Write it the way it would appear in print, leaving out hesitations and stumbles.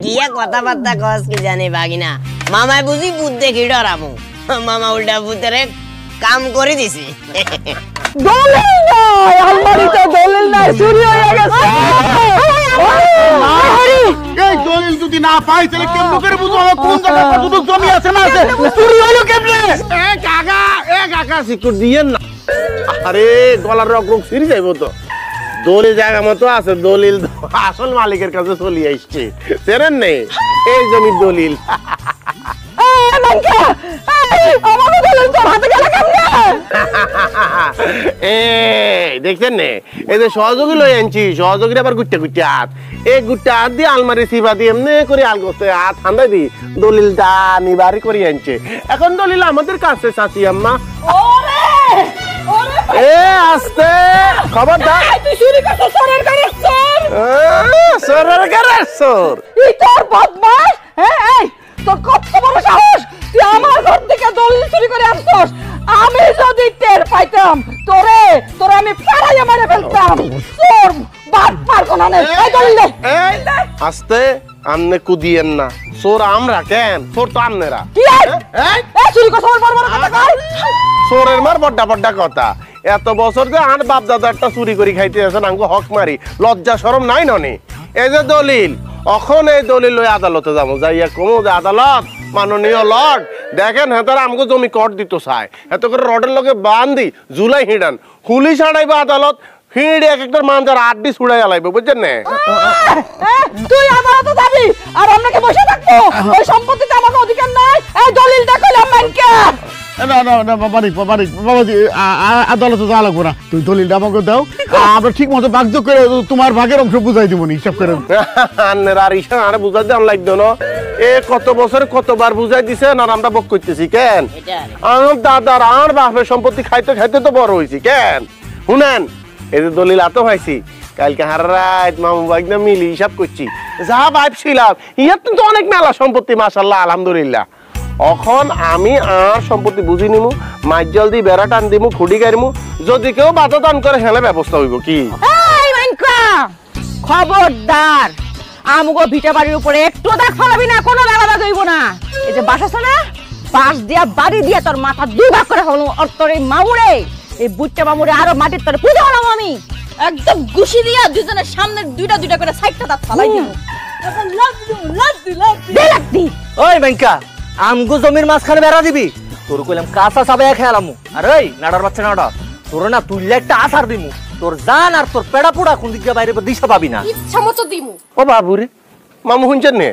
কিয়া কথাবার্তা কস কি জানি বাগিনা মামায় বুঝি ভূত দেখি ডরামু মামা উল্টা ভূতের কাম করে দিছি দলিল নাই আলমারিতে দলিল নাই চুরি হয়ে গেছে এই দলিল যদি না পাই তাহলে কেমন করে বুঝবো আমার কোন জায়গায় কতটুকু জমি আছে না আছে চুরি হলো কেমনে এ কাকা সিকিউর দিয়েন না আরে গলার রক ছিঁড়ে যাইবো তো দলিল জায়গা মতো আছে দলিল আসল মালিকের কাছে চলে আসছে চেনেন নেই এই জমির দলিল দেখছেন নে এই যে সহযোগী লই আনছি সহযোগীর আবার গুট্টা গুট্টা হাত এই গুট্টা হাত দিয়ে আলমারি সিবা দিয়ে এমনি করে আলগোছে হাত ঠান্ডা দি দলিলটা নিবারি করে আনছে এখন দলিল আমাদের কাছে চাচি আম্মা এ আস্তে খবরদার তুই চুরি করছিস চোরের ঘরে চোর চোরের ঘরে চোর এই তোর বদমাশ হ্যাঁ এই তোর কত বড় সাহস তুই আমার ঘর থেকে দলিল চুরি করে আনছস আমি যদি টের পাইতাম তোরে আমি ফাড়াইয়া মেরে ফেলতাম চোর বাদ পার কোন না এই দলিল দে আস্তে আমনে কুদিয়েন না চোর আমরা কেন চোর তো আমনেরা কি এই চুরি করছ বড় বড় কথা কই চোরের মার বড় বড় কথা এত বছর যে আর বাপ দাদারটা চুরি করে খাইতে আছেন আঙ্গো হক মারি লজ্জা শরম নাই ননি এই যে দলিল এখন এই দলিল লই আদালতে যাবো যাইয়া কমো যে আদালত মাননীয় লর্ড দেখেন হেতারা আমাকে জমি কর দিত চায় এত করে রডের লগে বান্ধি জুলাই হিডান পুলিশ আড়াইবা আদালত হিড়ে এক একটা মানজার আড্ডি ছুড়াই আলাইবে বুঝছেন না তুই আদালতে যাবি আর আপনাকে বসে থাকবো ওই সম্পত্তিতে আমার অধিকার নাই এই দলিলটা কইলাম মানকে না বাবাজি আদালতে যাওয়া লাগবো না তুই দলিলটা আমাকে দাও আমরা ঠিক মতো বাগযোগ করে তোমার ভাগের অংশ বুঝাই দিব হিসাব করে আর ইসা আরে বুঝাই দেওয়া লাগতো না এ কত বছর কতবার বুঝাই দিছেন আর আমরা বক করতেছি কেন আমার দাদার আর বাপের সম্পত্তি খাইতে খাইতে তো বড় হয়েছি কেন শুনেন এই যে দলিল আতো হয়েছি কালকে হার রাত মামু ভাইনা মিলি হিসাব করছি যা ভাবছিলাম ইয়ার তো অনেক মেলা সম্পত্তি মাশাআল্লাহ আলহামদুলিল্লাহ এখন আমি আর সম্পত্তি বুঝি নিমু মাছ জল দিয়ে বেড়া টান দিমু খুঁড়ি গাড়িমু যদি কেউ বাধা দান করে হেলে ব্যবস্থা হইব কি এই মাইনকা খবরদার আমগো ভিটা বাড়ির উপরে একটু দাগ ফলাবি না কোনো লাগা হইব না এই যে বাসাছ না বাস দিয়া বাড়ি দিয়া তোর মাথা দুই ভাগ করে হলো আর তোর এই মামুরে এই বুটটা মামুরে আরো মাটির তোরে পূজা হলাম আমি একদম গুছি দিয়া দুজনের সামনে দুইটা দুইটা করে সাইডটা দাঁত ফালাই দিব এখন লাদ্দি ওই ব্যাংকা আমগো জমির মাঝখানে বেড়া দিবি তোর কইলাম কাঁচা চাবে খেলামু আর ওই নাড়ার বাচ্চা নাড়া তোর না তুইলে একটা আসার দিমু তোর জান আর তোর পেড়া পোড়া কোন দিকে বাইরে দিশা পাবি না ইচ্ছা মতো দিমু ও বাবুরে মামু শুনছেন নে